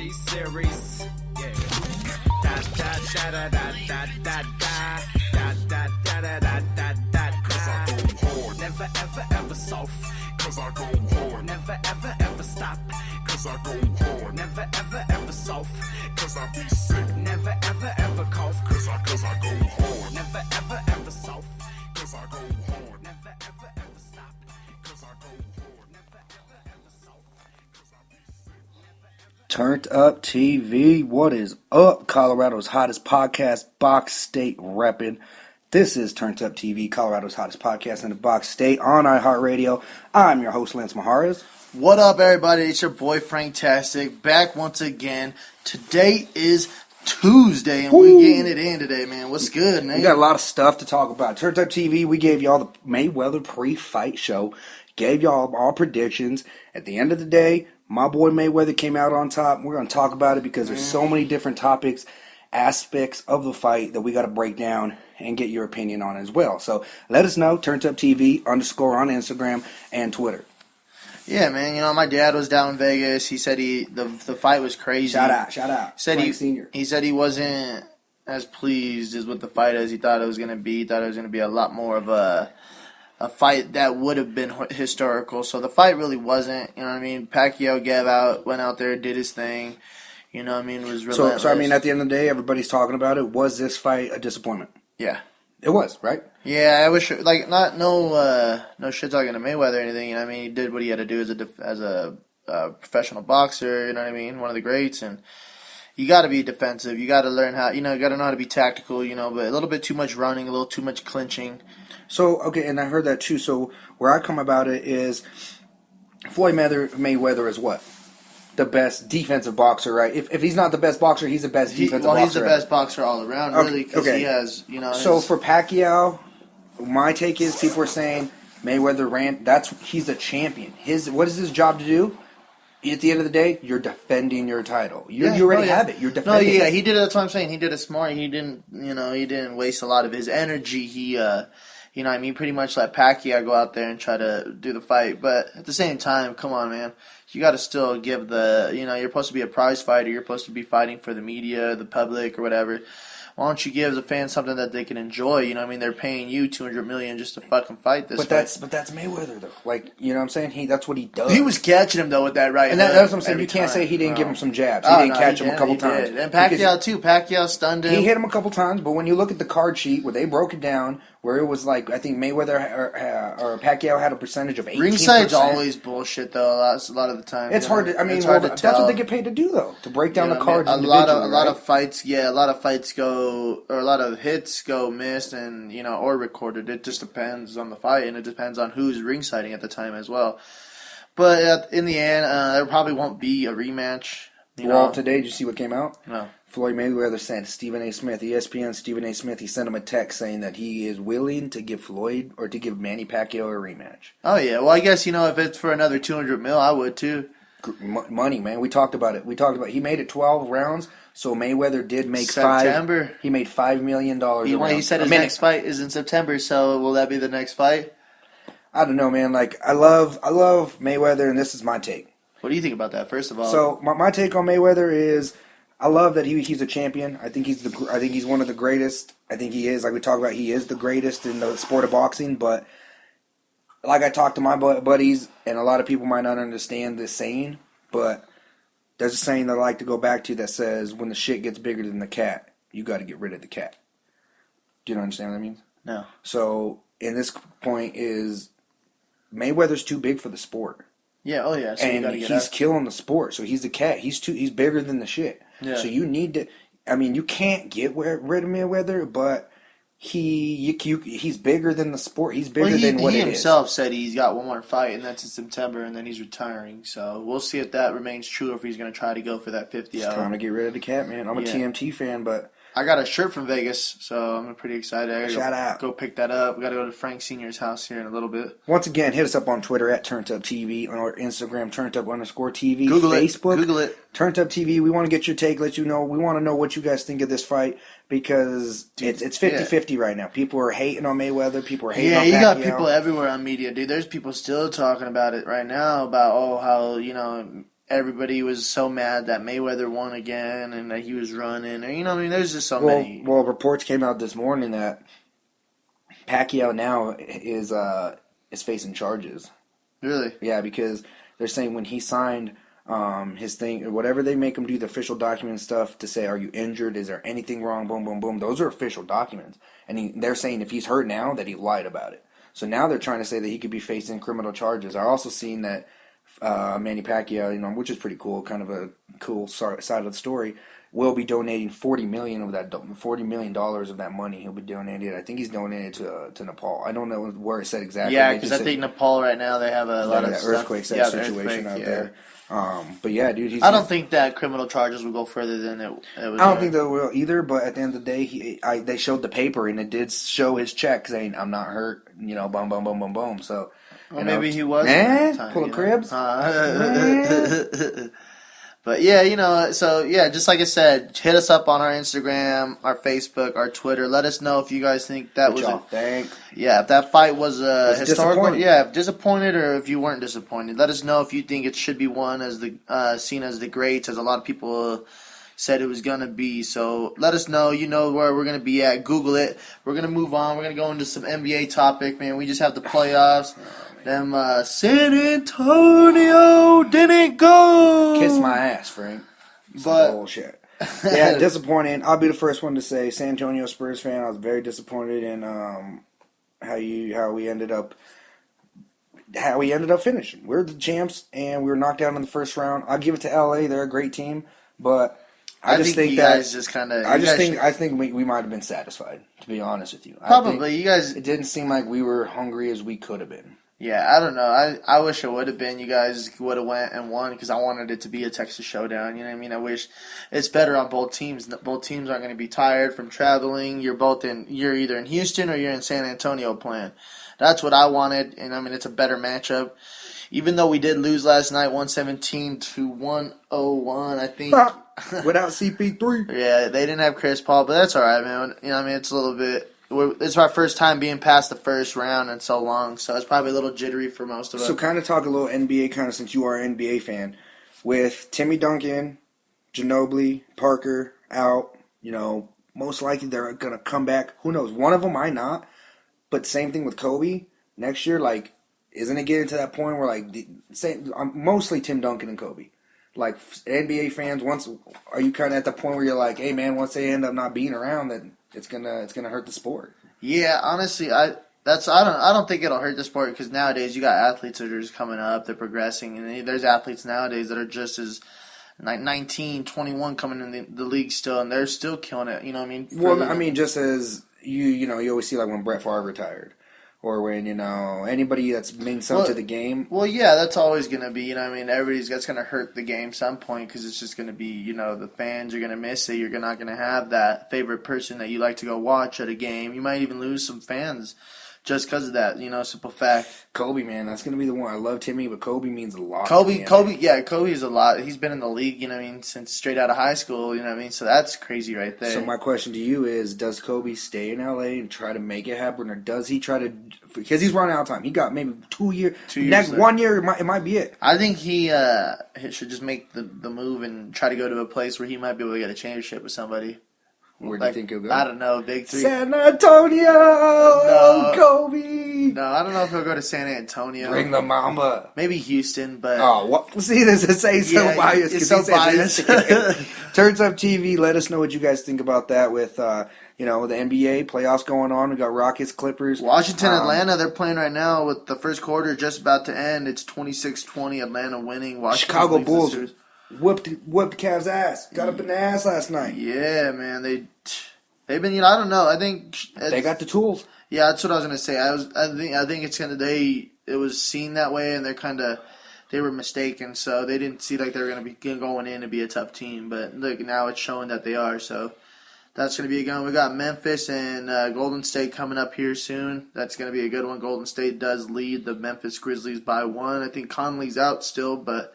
G series. Yeah. Da da da da da da da da da da da da da da da. Cause I go hard. Never ever ever soft. Cause I go hard. Never ever ever stop. Cause I go hard. Never ever ever soft. Cause I be sick. Never ever ever cough. Cause I go hard. Never ever ever soft. Cause I go hard. Never ever ever stop. Cause I go hard. Never ever ever soft. Cause I be sick. Turned Up TV, what is up? Colorado's hottest podcast, Box State reppin'. This is Turned Up TV, Colorado's hottest podcast in the Box State on iHeartRadio. I'm your host, Lance Maharas. What up, everybody? It's your boy, Frank-tastic, back once again. Today is Tuesday, and we're getting it in today, man. What's good, man? We got a lot of stuff to talk about. Turned Up TV, we gave y'all the Mayweather pre-fight show, gave y'all our predictions. At the end of the day, my boy Mayweather came out on top. We're going to talk about it because there's so many different topics, aspects of the fight that we got to break down and get your opinion on as well. So let us know, Turned Up TV _ on Instagram and Twitter. Yeah, man. You know, my dad was down in Vegas. He said the fight was crazy. Shout out. Said Frank Sr. He said he wasn't as pleased as with the fight as he thought it was going to be. He thought it was going to be a lot more of a fight that would have been historical. So the fight really wasn't. You know what I mean? Pacquiao went out there, did his thing. You know what I mean? Was relentless. So I mean, at the end of the day, everybody's talking about it. Was this fight a disappointment? Yeah. It was, right? Yeah, I wish no shit talking to Mayweather or anything. You know what I mean? He did what he had to do as a professional boxer. You know what I mean? One of the greats, and you got to be defensive. You got to learn how. You got to know how to be tactical. But a little bit too much running, a little too much clinching. So okay, and I heard that too. So where I come about it is Floyd Mayweather is what? The best defensive boxer, right? If he's not the best boxer, he's the best defensive boxer. Well, he's the best boxer all around, really, because he has, So for Pacquiao, my take is people are saying Mayweather he's a champion. What is his job to do? At the end of the day, you're defending your title. You already have it. You're defending. No, yeah, he did it. That's what I'm saying. He did it smart. He didn't waste a lot of his energy. He pretty much let Pacquiao go out there and try to do the fight. But at the same time, come on, man. You got to still give you're supposed to be a prize fighter. You're supposed to be fighting for the media, the public, or whatever. Why don't you give the fans something that they can enjoy? You know what I mean? They're paying you $200 million just to fucking fight this fight. But that's Mayweather, though. Like, you know what I'm saying? That's what he does. He was catching him, though, with that right hand. And that's what I'm saying. You can't say he didn't give him some jabs. He didn't catch him a couple times. And Pacquiao, too. Pacquiao stunned him. He hit him a couple times, but when you look at the card sheet where they broke it down, where it was like, I think Mayweather or Pacquiao had a percentage of 18%. Ringside's always bullshit, though, a lot of the time. It's hard to, that's what they get paid to do, though, to break down the cards individually. A lot of fights go, or a lot of hits go missed and, or recorded. It just depends on the fight, and it depends on who's ringsiding at the time as well. But in the end, there probably won't be a rematch. Well, today, did you see what came out? No. Floyd Mayweather sent Stephen A. Smith, ESPN Stephen A. Smith, he sent him a text saying that he is willing to give Manny Pacquiao a rematch. Oh, yeah. Well, I guess, if it's for another $200 million, I would, too. Money, man. We talked about it. He made it 12 rounds, so Mayweather did make September. He made $5 million. He said his next fight is in September, so will that be the next fight? I don't know, man. Like, I love Mayweather, and this is my take. What do you think about that, first of all? So, my take on Mayweather is, I love that he's a champion. I think he's one of the greatest. I think he is, like we talked about, he is the greatest in the sport of boxing. But like I talked to my buddies, and a lot of people might not understand this saying, but there's a saying that I like to go back to that says, when the shit gets bigger than the cat, you got to get rid of the cat. Do you understand what that means? No. So, in this point is, Mayweather's too big for the sport. Yeah, oh yeah. So and he's killing the sport. So he's the cat. He's bigger than the shit. Yeah. So you need to. I mean, you can't get rid of Mayweather, but he's bigger than the sport. He's bigger than what it is. He himself said he's got one more fight, and that's in September, and then he's retiring. So we'll see if that remains true, or if he's going to try to go for that 50. It's time to get rid of the cat, man. I'm a TMT fan, but I got a shirt from Vegas, so I'm pretty excited. Shout out. Go pick that up. We got to go to Frank Sr.'s house here in a little bit. Once again, hit us up on Twitter at Turned Up TV, on our Instagram, Turned Up _TV, Google Facebook, Google it. Turned Up TV. We want to get your take, let you know. We want to know what you guys think of this fight because it's 50-50 right now. People are hating on Mayweather. People are hating on Pacquiao. Yeah, you got people everywhere on media, dude. There's people still talking about it right now about, how, everybody was so mad that Mayweather won again and that he was running. Or, you know, I mean, there's just so many. Well, reports came out this morning that Pacquiao now is facing charges. Really? Yeah, because they're saying when he signed his thing, or whatever they make him do, the official document stuff to say, are you injured? Is there anything wrong? Boom, boom, boom. Those are official documents. And they're saying if he's hurt now, that he lied about it. So now they're trying to say that he could be facing criminal charges. I also seen that Manny Pacquiao, which is pretty cool, kind of a cool side of the story, will be donating $40 million of that money. He'll be donating. I think he's donated to Nepal. I don't know where it said exactly. Yeah, because I think Nepal right now they have a lot of earthquake situation out there. But yeah, dude, I don't think that criminal charges will go further than it was. I don't think they will either. But at the end of the day, they showed the paper and it did show his check saying, "I'm not hurt." Boom, boom, boom, boom, boom. So. Or maybe he was. Pull a cribs. But yeah, so yeah, just like I said, hit us up on our Instagram, our Facebook, our Twitter. Let us know if you guys think that was if that fight was historical. Yeah, disappointed, or if you weren't disappointed. Let us know if you think it should be won as the seen as the greats, as a lot of people said it was gonna be. So let us know. You know where we're gonna be at. Google it. We're gonna move on. We're gonna go into some NBA topic, man. We just have the playoffs. Them San Antonio didn't go. Kiss my ass, Frank. But bullshit. Yeah, disappointing. I'll be the first one to say, San Antonio Spurs fan, I was very disappointed in how we ended up finishing. We're the champs, and we were knocked out in the first round. I'll give it to LA. They're a great team, but I think we might have been satisfied, to be honest with you. Probably you guys. It didn't seem like we were hungry as we could have been. Yeah, I don't know. I wish it would have been. You guys would have went and won because I wanted it to be a Texas showdown. You know what I mean? I wish it's better on both teams. Both teams aren't going to be tired from traveling. You're either in Houston or you're in San Antonio playing. That's what I wanted, and I mean it's a better matchup. Even though we did lose last night, 117 to 101, I think. Without CP3. Yeah, they didn't have Chris Paul, but that's all right, man. You know, I mean, it's a little bit. It's our first time being past the first round in so long, so it's probably a little jittery for most of us. So kind of talk a little NBA, kind of since you are an NBA fan, with Timmy Duncan, Ginobili, Parker out. Most likely they're gonna come back. Who knows? One of them might not. But same thing with Kobe next year. Like, isn't it getting to that point where mostly Tim Duncan and Kobe? Like NBA fans, are you kind of at the point where you're like, hey man, once they end up not being around, then it's gonna hurt the sport? Yeah, honestly, I don't think it'll hurt the sport because nowadays you got athletes that are just coming up, they're progressing, and there's athletes nowadays that are just as 19, 21 coming in the league still, and they're still killing it. You know what I mean? Well, I mean, just as you always see like when Brett Favre retired. Or when, anybody that's meant something to the game. Well, yeah, that's always going to be, that's going to hurt the game some point because it's just going to be, the fans are going to miss it. You're not going to have that favorite person that you like to go watch at a game. You might even lose some fans just because of that, simple fact. Kobe, man, that's going to be the one. I love Timmy, but Kobe means a lot. Kobe's a lot. He's been in the league, since straight out of high school, so that's crazy right there. So my question to you is, does Kobe stay in LA and try to make it happen, or does he try to, because he's running out of time. He got maybe 2 years. Next 1 year, it might be it. I think he should just make the move and try to go to a place where he might be able to get a championship with somebody. Where do you think he'll go? I don't know. Big three. San Antonio! No. Kobe! No, I don't know if he'll go to San Antonio. Bring the Mamba. Maybe Houston, but... Oh, what? See, this is so biased. It's so biased. Turns Up TV, let us know what you guys think about that with, the NBA playoffs going on. We got Rockets, Clippers. Washington, Atlanta, they're playing right now with the first quarter just about to end. It's 26-20, Atlanta winning. Washington Chicago Bulls whooped Cavs' ass. Got up in the ass last night. Yeah, man. They've been, I don't know. I think they got the tools. Yeah, that's what I was gonna say. I think it's it was seen that way, and they were mistaken. So they didn't see like they were gonna be going in to be a tough team. But look, now it's showing that they are. So that's gonna be a good one. We got Memphis and Golden State coming up here soon. That's gonna be a good one. Golden State does lead the Memphis Grizzlies by 1. I think Conley's out still, but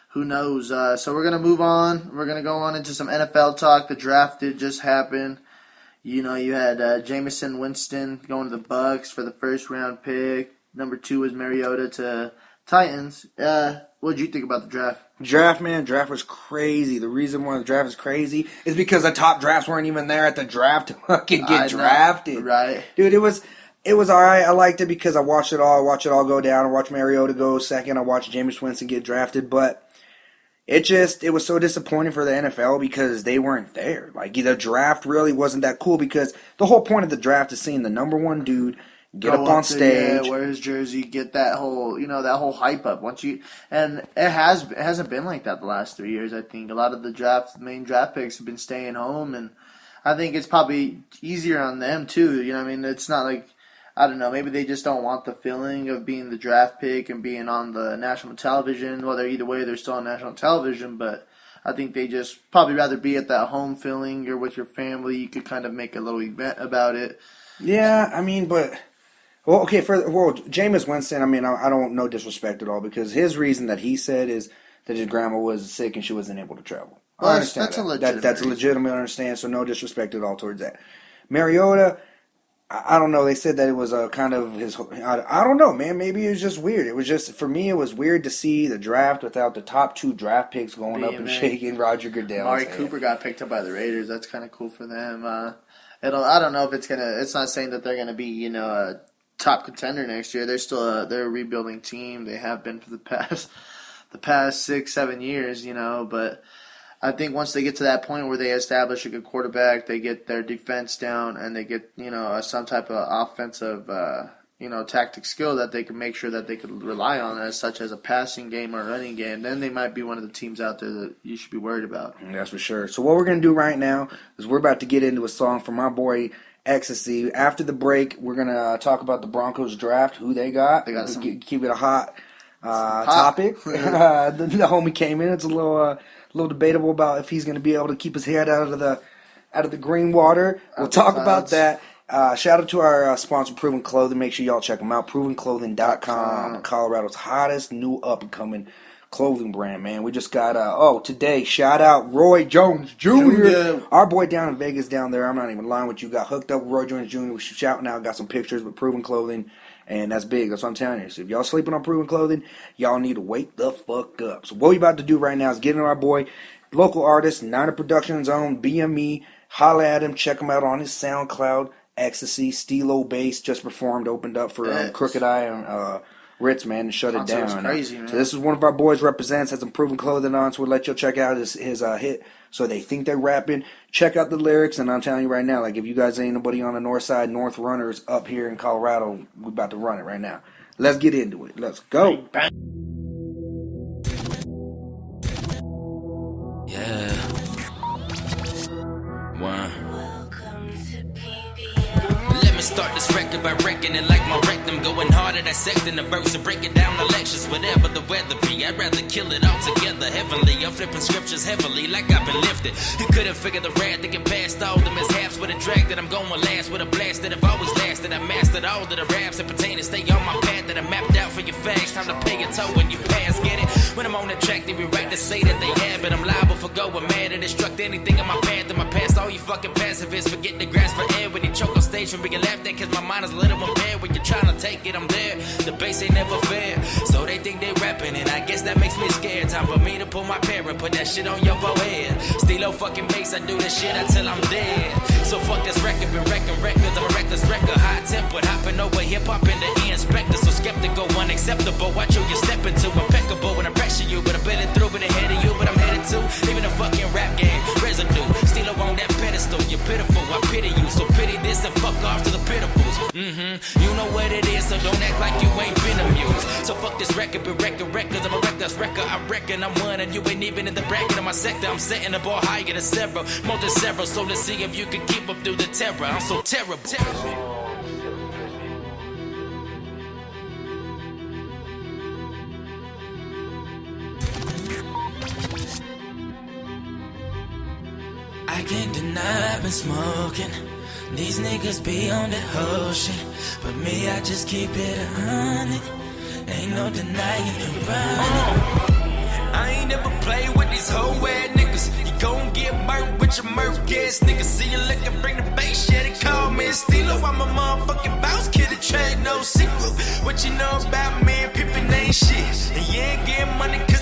who knows? So we're going to move on. We're going to go on into some NFL talk. The draft did just happen. You had Jameson Winston going to the Bucks for the first round pick. Number 2 was Mariota to Titans. What did you think about the draft? Draft, man, draft was crazy. The reason why the draft is crazy is because the top drafts weren't even there at the draft to fucking get drafted. Right. Dude, it was alright. I liked it because I watched it all. I watched it all go down. I watched Mariota go second. I watched Jameis Winston get drafted. But it was so disappointing for the NFL because they weren't there. Like, the draft really wasn't that cool because the whole point of the draft is seeing the number one dude get up on stage, wear his jersey, get that whole, that whole hype up. And it hasn't been like that the last 3 years. I think a lot of the main draft picks have been staying home, and I think it's probably easier on them too. It's not like, I don't know, maybe they just don't want the feeling of being the draft pick and being on the national television. Well, either way, they're still on national television, but I think they just probably rather be at that home feeling. You're with your family. You could kind of make a little event about it. Yeah, but. Well, okay, Jameis Winston, I don't know disrespect at all because his reason that he said is that his grandma was sick and she wasn't able to travel. Well, I understand that's a legitimate understand, so no disrespect at all towards that. Mariota, I don't know, they said that it was a kind of his, I don't know, man, maybe it was just weird. It was just, for me, it was weird to see the draft without the top 2 draft picks going up and shaking Roger Goodell. Amari Cooper got picked up by the Raiders. That's kind of cool for them. I don't know if it's not saying that they're going to be, a top contender next year. They're still they're a rebuilding team. They have been for the past 6-7 years, but I think once they get to that point where they establish a good quarterback, they get their defense down, and they get some type of offensive tactic skill that they can make sure that they could rely on, as such as a passing game or running game, then they might be one of the teams out there that you should be worried about. That's for sure. So what we're gonna do right now is we're about to get into a song from my boy Exstacy. After the break, we're going to talk about the Broncos draft, who they got. Keep it a hot topic. The homie came in. It's a little debatable about if he's going to be able to keep his head out of the green water. We'll talk about that. Shout out to our sponsor, Proven Clothing. Make sure y'all check them out. ProvenClothing.com. Colorado's hottest new up-and-coming clothing brand, man. We just got today, shout out Roy Jones Jr. Our boy down in Vegas down there. I'm not even lying with you. Got hooked up with Roy Jones Jr. We're shouting out, got some pictures with Proven Clothing, and that's big. That's what I'm telling you. So if y'all sleeping on Proven Clothing, y'all need to wake the fuck up. So what we about to do right now is get into our boy, local artist, Niner Productions own BME. Holla at him. Check him out on his SoundCloud. Exstacy, Stilo Bass just performed, opened up for Crooked Eye and Ritz, man, and shut it down. Crazy, man. So this is one of our boys represents, has some Proven Clothing on, so we'll let you check out his hit. So they think they're rapping. Check out the lyrics, and I'm telling you right now, like if you guys ain't nobody on the north side, North Runners up here in Colorado, we're about to run it right now. Let's get into it. Let's go. Yeah. One. Start this record by wrecking it like my rectum, going hard at dissecting the verse and breaking down the lectures, whatever the weather be. I'd rather kill it all together, heavenly. I'm flipping scriptures heavily like I've been lifted. You couldn't figure the wrath to get past all the mishaps with a drag that I'm going last, with a blast that I've always lasted. I mastered all of the raps that pertain to stay on my path that I mapped out for your facts. Time to pay your toll when you pass, get it? When I'm on the track, they rewrite to say that they have it. I'm liable for going mad and destruct anything in my path. In my past, all you fucking pacifists forget the grass for air when you choke on stage from being laughed at, cause my mind is a little impaired. When you're trying to take it, I'm there. The bass ain't never fair, so they think they rapping, and I guess that makes me scared. Time for me to pull my parent, put that shit on your forehead. Stilo fucking bass, I do this shit until I'm dead. So fuck this record, been wrecking records. I'm a reckless record, high tempered, hopping over hip hop in the inspector. So skeptical, unacceptable. Watch who you step into, impeccable when I pressure you, but I bet it through, but ahead of you, but I'm headed to leaving the fucking rap game residue. Stilo on that pedestal, you're pitiful, I pity you. So pity this and fuck off to the pitifuls. You know what it is, so don't act like you ain't been amused. So fuck this record, been wrecking records. I'm a reckless record, I reckon I'm one, and you ain't even in the bracket of my sector. I'm setting the ball higher than several, more than several. So let's see if you can keep up through the terror. I'm so terrible. I can't deny I've been smoking. These niggas be on that whole shit, but me, I just keep it 100. Ain't no denying the run. I ain't never played with these hoe ass niggas. You gon' get burnt with bunch of murk ass niggas. See you looking, bring the bass, yeah, they call me a stealer. I'm a motherfucking boss, kid, the track, no secret. What you know about me and Pippin ain't shit. And you ain't getting money cause